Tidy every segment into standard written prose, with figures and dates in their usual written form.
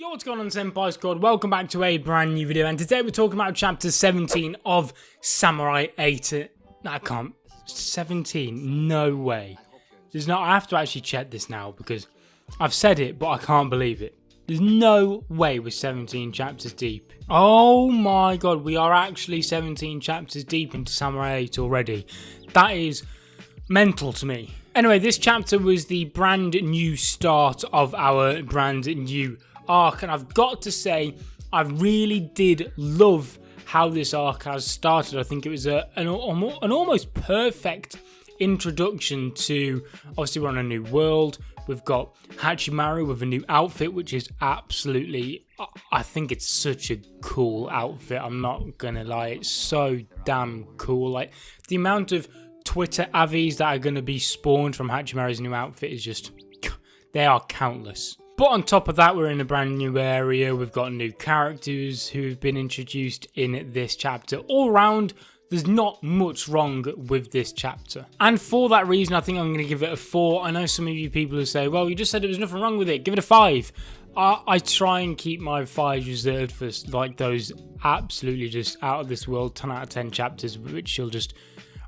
Yo, what's going on, Senpai Squad? Welcome back to a brand new video, and today we're talking about chapter 17 of Samurai 8. I can't. 17? No way. There's not. I have to actually check this now because I've said it, but I can't believe it. There's no way we're 17 chapters deep. Oh my god, we are actually 17 chapters deep into Samurai 8 already. That is mental to me. Anyway, this chapter was the brand new start of our brand new arc, and I've got to say, I really did love how this arc has started. I think it was an almost perfect introduction to, obviously we're on a new world. We've got Hachimaru with a new outfit, which is absolutely, I think it's such a cool outfit. I'm not gonna lie, it's so damn cool. Like, the amount of Twitter avies that are gonna be spawned from Hachimaru's new outfit is just, they are countless. But on top of that, we're in a brand new area. We've got new characters who've been introduced in this chapter. All round, there's not much wrong with this chapter. And for that reason, I think I'm going to give it a 4. I know some of you people who say, well, you just said there was nothing wrong with it. Give it a 5. I try and keep my 5s reserved for like those absolutely just out of this world 10 out of 10 chapters, which you'll just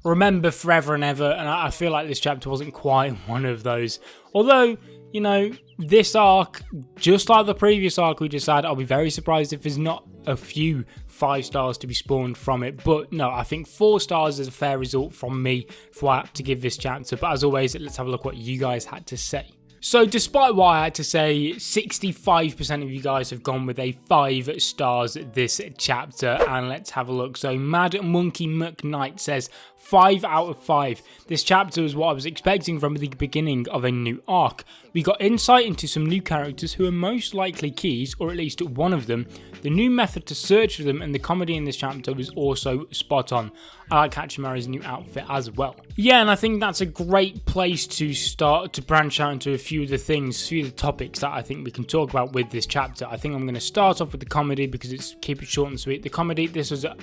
remember forever and ever. And I feel like this chapter wasn't quite one of those. Although, you know, this arc, just like the previous arc we just had, I'll be very surprised if there's not a few 5 stars to be spawned from it. But no, I think 4 stars is a fair result from me for what I had to give this chapter. But as always, let's have a look what you guys had to say. So despite what I had to say, 65% of you guys have gone with a 5 stars this chapter, and let's have a look. So Mad Monkey McKnight says 5 out of 5. This chapter was what I was expecting from the beginning of a new arc. We got insight into some new characters who are most likely keys, or at least one of them. The new method to search for them and the comedy in this chapter was also spot on. I like Hachimaru's new outfit as well. Yeah, and I think that's a great place to start to branch out into a few of the things, a few of the topics that I think we can talk about with this chapter. I think I'm going to start off with the comedy because it's keep it short and sweet. The comedy,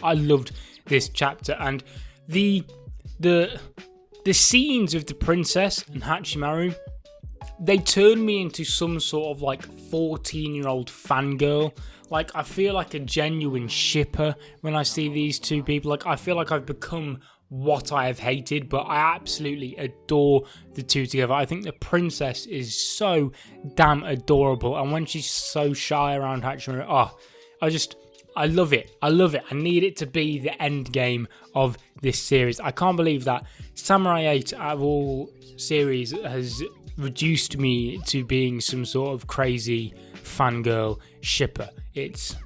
I loved this chapter, and the scenes of the princess and Hachimaru, they turned me into some sort of like 14-year-old fangirl. Like, I feel like a genuine shipper when I see these two people. Like, I feel like I've become what I have hated, but I absolutely adore the two together. I think the princess is so damn adorable, and when she's so shy around Hachimaru, I love it. I love it. I need it to be the end game of this series. I can't believe that Samurai 8 out of all series has reduced me to being some sort of crazy fangirl shipper. It's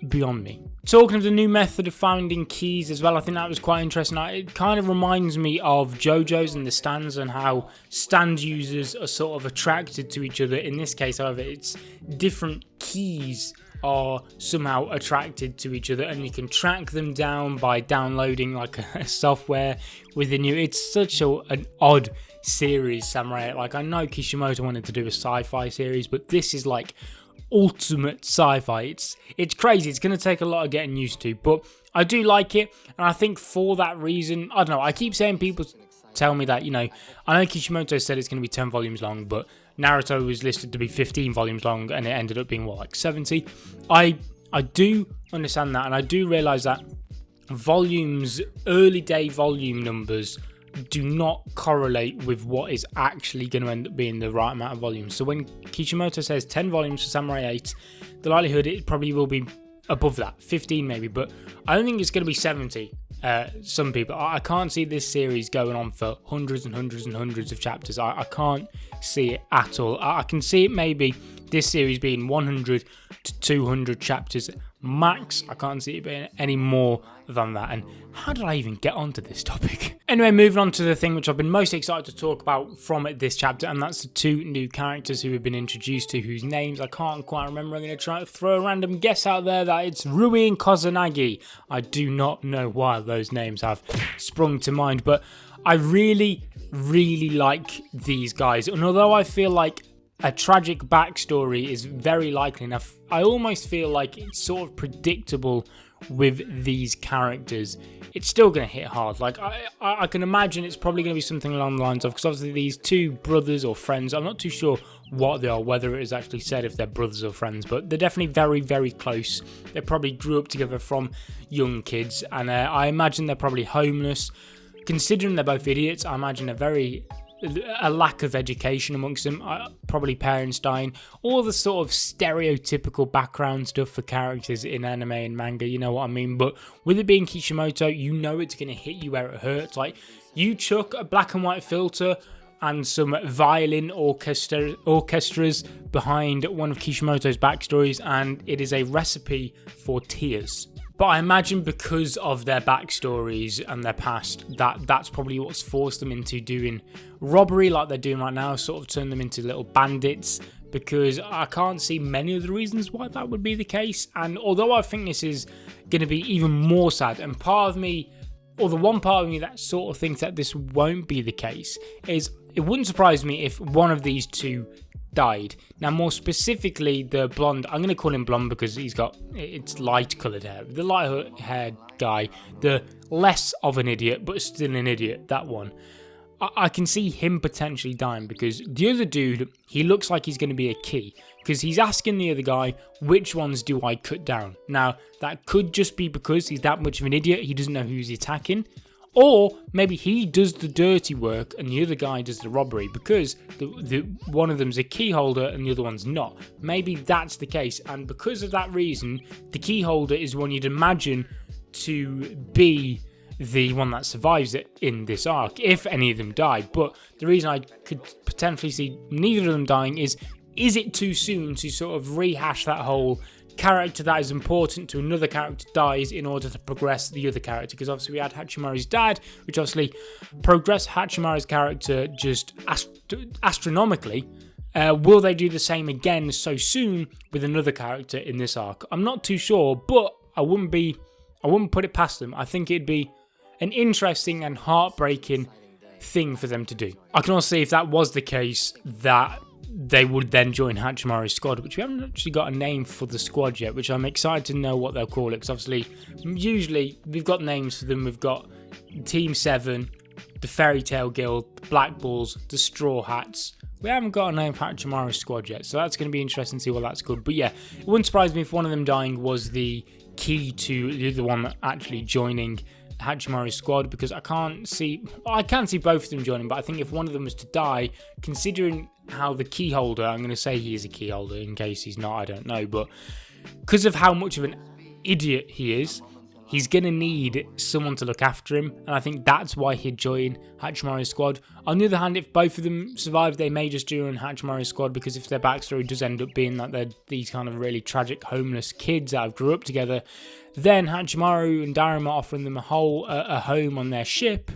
beyond me. Talking of the new method of finding keys as well, I think that was quite interesting. It kind of reminds me of JoJo's and the stands, and how stand users are sort of attracted to each other. In this case, however, it's different keys are somehow attracted to each other, and you can track them down by downloading like a software within you. It's such an odd series, Samurai. Like, I know Kishimoto wanted to do a sci-fi series, but this is like ultimate sci-fi. It's crazy. It's going to take a lot of getting used to, but I do like it, and I think for that reason, I don't know, I keep saying, people tell me that, you know, I know Kishimoto said it's going to be 10 volumes long, but Naruto was listed to be 15 volumes long, and it ended up being, what, like 70? I do understand that, and I do realise that volumes, early day volume numbers, do not correlate with what is actually going to end up being the right amount of volumes. So when Kishimoto says 10 volumes for Samurai 8, the likelihood it probably will be above that, 15 maybe, but I don't think it's going to be 70. Some people, I can't see this series going on for hundreds and hundreds and hundreds of chapters. I can't see it at all. I can see it maybe this series being 100 to 200 chapters max. I can't see it being any more than that. And how did I even get onto this topic? Anyway, moving on to the thing which I've been most excited to talk about from this chapter, and that's the 2 new characters who have been introduced to, whose names I can't quite remember. I'm going to try to throw a random guess out there that it's Rui and Kusanagi. I do not know why those names have sprung to mind, but I really like these guys. And although I feel like a tragic backstory is very likely enough. I almost feel like it's sort of predictable with these characters. It's still going to hit hard. Like, I can imagine it's probably going to be something along the lines of, because obviously these two brothers or friends, I'm not too sure what they are, whether it is actually said if they're brothers or friends, but they're definitely very, very close. They probably grew up together from young kids, and I imagine they're probably homeless. Considering they're both idiots, I imagine a lack of education amongst them, probably parents dying, all the sort of stereotypical background stuff for characters in anime and manga, you know what I mean? But with it being Kishimoto, you know it's going to hit you where it hurts. Like, you chuck a black and white filter and some violin orchestras behind one of Kishimoto's backstories, and it is a recipe for tears. But I imagine because of their backstories and their past, that's probably what's forced them into doing robbery like they're doing right now, sort of turn them into little bandits, because I can't see many of the reasons why that would be the case. And although I think this is going to be even more sad, and part of me, or the one part of me that sort of thinks that this won't be the case, is it wouldn't surprise me if one of these two died. Now, more specifically, the blonde, I'm going to call him blonde because it's light coloured hair. The light haired guy, the less of an idiot, but still an idiot, that one. I can see him potentially dying, because the other dude, he looks like he's going to be a key, because he's asking the other guy, which ones do I cut down? Now, that could just be because he's that much of an idiot, he doesn't know who he's attacking. Or maybe he does the dirty work and the other guy does the robbery, because one of them's a key holder and the other one's not. Maybe that's the case, and because of that reason, the key holder is one you'd imagine to be the one that survives it in this arc, if any of them die. But the reason I could potentially see neither of them dying is it too soon to sort of rehash that whole character that is important to another character dies in order to progress the other character? Because obviously we had Hachimaru's dad, which obviously progressed Hachimaru's character just astronomically. Will they do the same again so soon with another character in this arc? I'm not too sure, but I wouldn't put it past them. I think it'd be an interesting and heartbreaking thing for them to do. I can also see if that was the case, that they would then join Hachimaru's squad, which we haven't actually got a name for the squad yet, which I'm excited to know what they'll call it, because obviously, usually, we've got names for them. We've got Team 7, the Fairy Tail Guild, the Black Bulls, the Straw Hats. We haven't got a name for Hachimaru's squad yet, so that's going to be interesting to see what that's called. But yeah, it wouldn't surprise me if one of them dying was the key to the other one actually joining Hachimaru's squad, because I can see both of them joining, but I think if one of them was to die, considering how the key holder, I'm going to say he is a key holder in case he's not, I don't know, but because of how much of an idiot he is, he's going to need someone to look after him, and I think that's why he'd join Hachimaru's squad. On the other hand, if both of them survive, they may just join Hachimaru's squad, because if their backstory does end up being that they're these kind of really tragic homeless kids that have grew up together, then Hachimaru and Daruma offering them a home on their ship,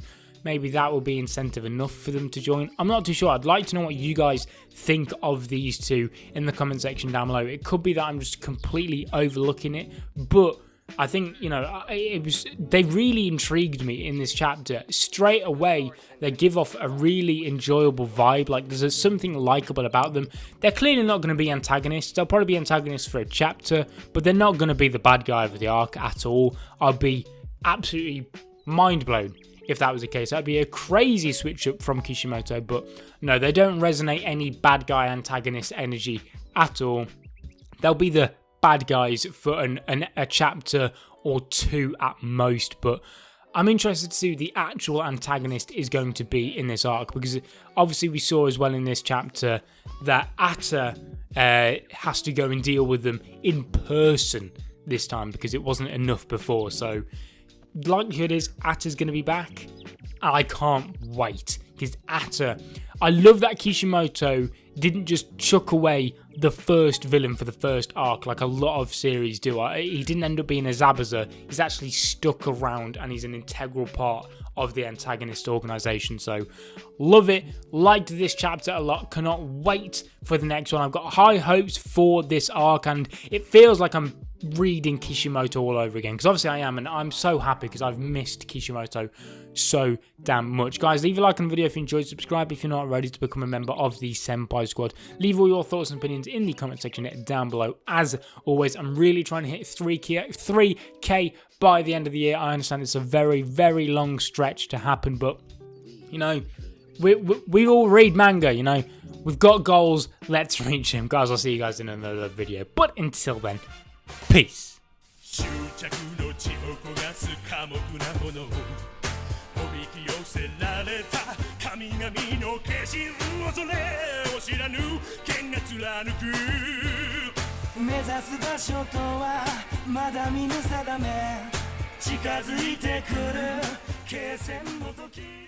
maybe that will be incentive enough for them to join. I'm not too sure. I'd like to know what you guys think of these two in the comment section down below. It could be that I'm just completely overlooking it, but I think, you know, they really intrigued me in this chapter. Straight away, they give off a really enjoyable vibe. Like, there's something likable about them. They're clearly not going to be antagonists. They'll probably be antagonists for a chapter, but they're not going to be the bad guy of the arc at all. I'll be absolutely mind blown if that was the case. That'd be a crazy switch up from Kishimoto, but no, they don't resonate any bad guy antagonist energy at all. They'll be the bad guys for a chapter or two at most, but I'm interested to see who the actual antagonist is going to be in this arc, because obviously we saw as well in this chapter that Atta has to go and deal with them in person this time, because it wasn't enough before. So likelihood is Atta's going to be back, and I can't wait, because Atta, I love that Kishimoto didn't just chuck away the first villain for the first arc like a lot of series do. He didn't end up being a Zabuza. He's actually stuck around, and he's an integral part of the antagonist organisation. So love it. Liked this chapter a lot. Cannot wait for the next one. I've got high hopes for this arc, and it feels like I'm reading Kishimoto all over again, because obviously I am, and I'm so happy because I've missed Kishimoto so damn much. Guys, leave a like on the video if you enjoyed, subscribe if you're not ready to become a member of the Senpai Squad. Leave all your thoughts and opinions in the comment section down below. As always, I'm really trying to hit 3K by the end of the year. I understand it's a very, very long stretch to happen, but, you know, we all read manga, you know. We've got goals, let's reach them. Guys, I'll see you guys in another video. But until then, peace. 執着の地を焦がす寡黙な炎おびき寄せられた神々の化身恐れを知らぬ剣が貫く目指す場所とはまだ見ぬ定め近づいてくる決戦の時